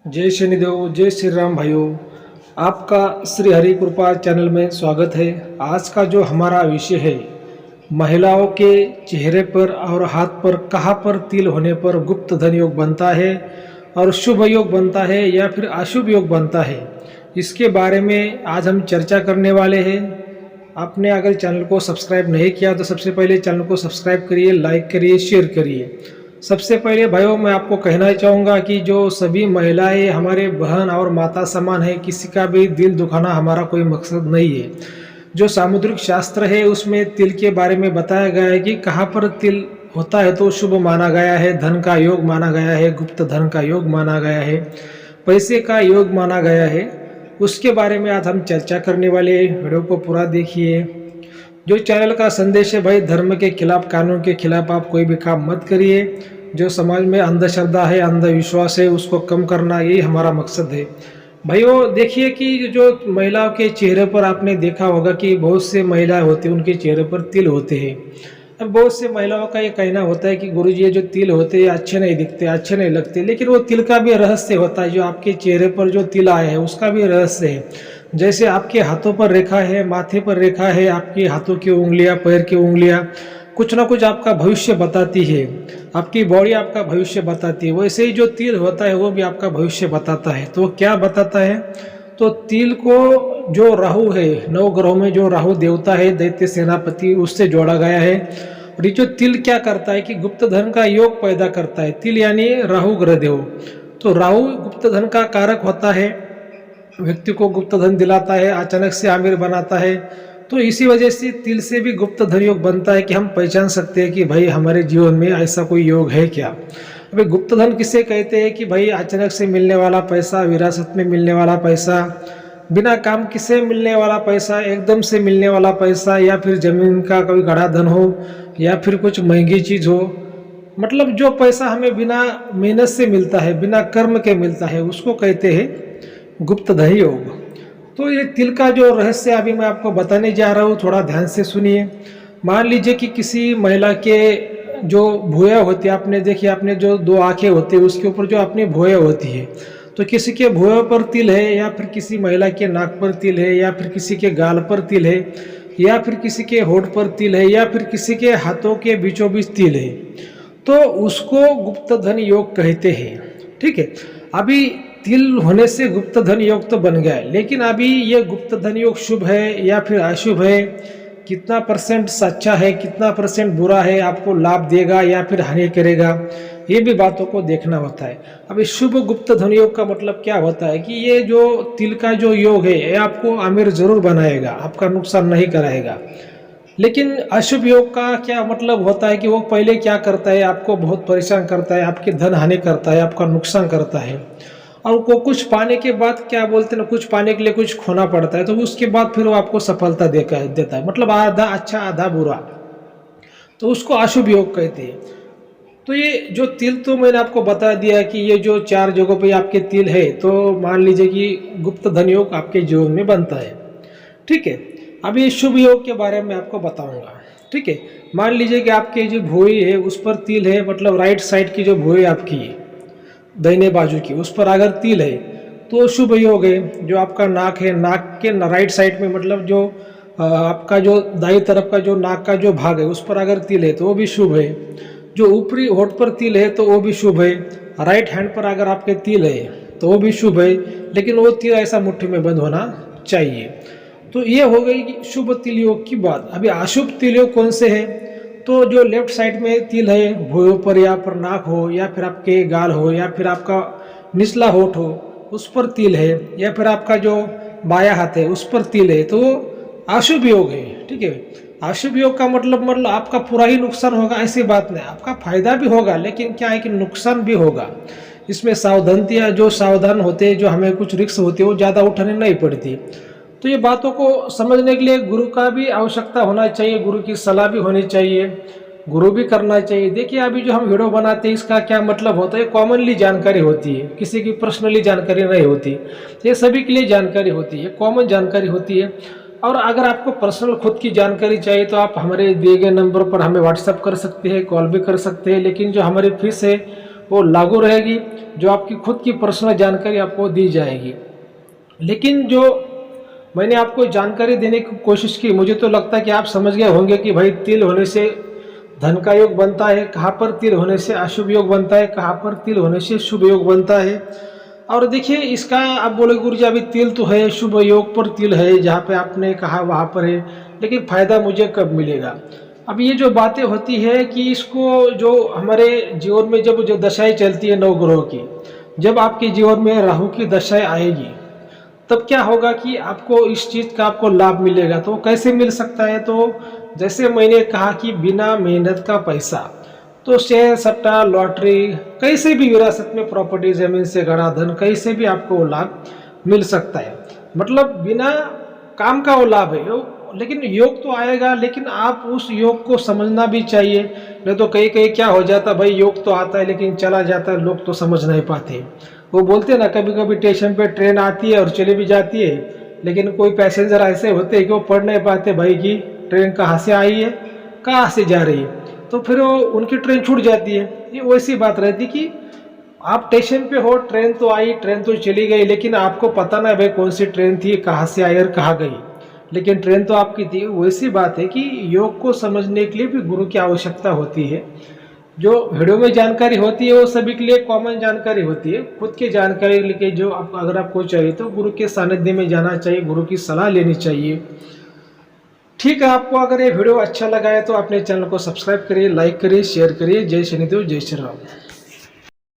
जय शनिदेव, जय श्री राम भाइयों। आपका श्री हरि कृपा चैनल में स्वागत है। आज का जो हमारा विषय है, महिलाओं के चेहरे पर और हाथ पर कहाँ पर तिल होने पर गुप्त धन योग बनता है और शुभ योग बनता है या फिर अशुभ योग बनता है, इसके बारे में आज हम चर्चा करने वाले हैं। आपने अगर चैनल को सब्सक्राइब नहीं किया तो सबसे पहले चैनल को सब्सक्राइब करिए, लाइक करिए, शेयर करिए। सबसे पहले भाइयों मैं आपको कहना चाहूँगा कि जो सभी महिलाएं हमारे बहन और माता समान है, किसी का भी दिल दुखाना हमारा कोई मकसद नहीं है। जो सामुद्रिक शास्त्र है उसमें तिल के बारे में बताया गया है कि कहाँ पर तिल होता है तो शुभ माना गया है, धन का योग माना गया है, गुप्त धन का योग माना गया है, पैसे का योग माना गया है। उसके बारे में आज हम चर्चा करने वाले हैं। वीडियो को पूरा देखिए। जो चैनल का संदेश है भाई, धर्म के खिलाफ, कानून के खिलाफ आप कोई भी काम मत करिए। जो समाज में अंधश्रद्धा है, अंधविश्वास है, उसको कम करना यही हमारा मकसद है। भाइयों देखिए कि जो महिलाओं के चेहरे पर आपने देखा होगा कि बहुत से महिलाएं होती हैं, उनके चेहरे पर तिल होते हैं। अब बहुत से महिलाओं का ये कहना होता है कि गुरुजी ये जो तिल होते हैं अच्छे नहीं दिखते, अच्छे नहीं लगते, लेकिन वो तिल का भी रहस्य होता है। जो आपके चेहरे पर जो तिल आया है उसका भी रहस्य है। जैसे आपके हाथों पर रेखा है, माथे पर रेखा है, आपके हाथों की उंगलियां, पैर की उंगलियां कुछ ना कुछ आपका भविष्य बताती है। आपकी बॉडी आपका भविष्य बताती है। वैसे ही जो तिल होता है वो भी आपका भविष्य बताता है। तो क्या बताता है? तो तिल को जो राहु है, 9 ग्रहों में जो राहु देवता है, दैत्य सेनापति, उससे जोड़ा गया है। और ये जो तिल क्या करता है कि गुप्त धन का योग पैदा करता है। तिल यानी राहु ग्रह देव। तो राहु गुप्त धन का कारक होता है, व्यक्ति को गुप्त धन दिलाता है, अचानक से अमीर बनाता है। तो इसी वजह से तिल से भी गुप्त धन योग बनता है कि हम पहचान सकते हैं कि भाई हमारे जीवन में ऐसा कोई योग है क्या। अभी गुप्त धन किसे कहते हैं कि भाई अचानक से मिलने वाला पैसा, विरासत में मिलने वाला पैसा, बिना काम किसे मिलने वाला पैसा, एकदम से मिलने वाला पैसा, या फिर जमीन का कोई गड़ा धन हो, या फिर कुछ महंगी चीज हो। मतलब जो पैसा हमें बिना मेहनत से मिलता है, बिना कर्म के मिलता है, उसको कहते हैं गुप्त धन योग। तो ये तिल का जो रहस्य अभी मैं आपको बताने जा रहा हूँ, थोड़ा ध्यान से सुनिए। मान लीजिए कि किसी महिला के जो भुया होती है, आपने देखी, आपने जो 2 आंखें होती है उसके ऊपर जो अपनी भुया होती है, तो किसी के भुया पर तिल है, या फिर किसी महिला के नाक पर तिल है, या फिर किसी के गाल पर तिल है, या फिर किसी के होठ पर तिल है, या फिर किसी के हाथों के बीचों बीच तिल है, तो उसको गुप्त धन योग कहते हैं। ठीक है। अभी तिल होने से गुप्त धन योग तो बन गया है, लेकिन अभी ये गुप्त धन योग शुभ है या फिर अशुभ है, कितना परसेंट सच्चा है, कितना परसेंट बुरा है, आपको लाभ देगा या फिर हानि करेगा, ये भी बातों को देखना होता है। अभी शुभ गुप्त धन योग का मतलब क्या होता है कि ये जो तिल का जो योग है ये आपको अमीर जरूर बनाएगा, आपका नुकसान नहीं कराएगा। लेकिन अशुभ योग का क्या मतलब होता है कि वो पहले क्या करता है, आपको बहुत परेशान करता है, आपकी धन हानि करता है, आपका नुकसान करता है, और को कुछ पाने के बाद क्या बोलते हैं ना, कुछ पाने के लिए कुछ खोना पड़ता है, तो उसके बाद फिर वो आपको सफलता देता है। मतलब आधा अच्छा आधा बुरा, तो उसको अशुभ योग कहते हैं। तो ये जो तिल तो मैंने आपको बता दिया कि ये जो 4 जगहों पे आपके तिल है, तो मान लीजिए कि गुप्त धन योग आपके जीवन में बनता है। ठीक है। अब ये शुभ योग के बारे में आपको बताऊंगा। ठीक है। मान लीजिए कि आपके जो भुई है उस पर तिल है, मतलब राइट साइड की जो भुई आपकी है, दाहिने बाजू की, उस पर अगर तिल है तो शुभ योग है। जो आपका नाक है, नाक के राइट साइड में, मतलब जो आपका जो दाई तरफ का जो नाक का जो भाग है उस पर अगर तिल है तो वो भी शुभ है। जो ऊपरी होठ पर तिल है तो वो भी शुभ है। राइट हैंड पर अगर आपके तिल है तो वो भी शुभ है, लेकिन वो तिल ऐसा मुट्ठी में बंद होना चाहिए। तो ये हो गई शुभ तिल योग की बात। अभी अशुभ तिल योग कौन से है? तो जो लेफ्ट साइड में तिल है, भुयों पर या पर नाक हो, या फिर आपके गाल हो, या फिर आपका निचला होठ हो उस पर तिल है, या फिर आपका जो बाया हाथ है उस पर तिल है, तो अशुभ योग है। ठीक है। अशुभ योग का मतलब आपका पूरा ही नुकसान होगा ऐसी बात नहीं, आपका फायदा भी होगा, लेकिन क्या है कि नुकसान भी होगा। इसमें सावधानियां, जो सावधान होते हैं, जो हमें कुछ रिस्क होती है वो ज़्यादा उठानी नहीं पड़ती। तो ये बातों को समझने के लिए गुरु का भी आवश्यकता होना चाहिए, गुरु की सलाह भी होनी चाहिए, गुरु भी करना चाहिए। देखिए अभी जो हम वीडियो बनाते हैं इसका क्या मतलब होता है, कॉमनली जानकारी होती है, किसी की पर्सनली जानकारी नहीं होती, ये सभी के लिए जानकारी होती है, कॉमन जानकारी होती है। और अगर आपको पर्सनल खुद की जानकारी चाहिए तो आप हमारे दिए गए नंबर पर हमें व्हाट्सएप कर सकते हैं, कॉल भी कर सकते हैं, लेकिन जो हमारी फीस है वो लागू रहेगी, जो आपकी खुद की पर्सनल जानकारी आपको दी जाएगी। लेकिन जो मैंने आपको जानकारी देने की कोशिश की, मुझे तो लगता है कि आप समझ गए होंगे कि भाई तिल होने से धन का योग बनता है, कहाँ पर तिल होने से अशुभ योग बनता है, कहाँ पर तिल होने से शुभ योग बनता है। और देखिए इसका आप बोलोगे गुरुजी अभी तिल तो है, शुभ योग पर तिल है, जहाँ पे आपने कहा वहाँ पर है, लेकिन फायदा मुझे कब मिलेगा। अब ये जो बातें होती है कि इसको जो हमारे जीवन में जब जो दशाएं चलती है नौ ग्रहों की, जब आपके जीवन में राहु की दशाएं आएगी तब क्या होगा कि आपको इस चीज़ का आपको लाभ मिलेगा। तो कैसे मिल सकता है, तो जैसे मैंने कहा कि बिना मेहनत का पैसा, तो शेयर सट्टा लॉटरी कैसे भी विरासत में प्रॉपर्टी जमीन से गड़ा धन कैसे भी आपको वो लाभ मिल सकता है। मतलब बिना काम का वो लाभ है लेकिन योग तो आएगा, लेकिन आप उस योग को समझना भी चाहिए। नहीं तो कहीं कहीं क्या हो जाता भाई, योग तो आता है लेकिन चला जाता है, लोग तो समझ नहीं पाते। वो बोलते हैं ना, कभी कभी स्टेशन पे ट्रेन आती है और चली भी जाती है, लेकिन कोई पैसेंजर ऐसे होते हैं कि वो पढ़ नहीं पाते भाई कि ट्रेन कहाँ से आई है कहाँ से जा रही है, तो फिर वो उनकी ट्रेन छूट जाती है। ये वैसी बात रहती कि आप स्टेशन पे हो, ट्रेन तो आई ट्रेन तो चली गई, लेकिन आपको पता ना भाई कौन सी ट्रेन थी, कहाँ से आई और कहाँ गई, लेकिन ट्रेन तो आपकी थी। वैसी बात है कि योग को समझने के लिए भी गुरु की आवश्यकता होती है। जो वीडियो में जानकारी होती है वो सभी के लिए कॉमन जानकारी होती है, खुद की जानकारी लेके जो आप अगर आपको चाहिए तो गुरु के सानिध्य में जाना चाहिए, गुरु की सलाह लेनी चाहिए। ठीक है, आपको अगर ये वीडियो अच्छा लगा है तो अपने चैनल को सब्सक्राइब करिए, लाइक करिए, शेयर करिए। जय शनिदेव, जय श्री राम।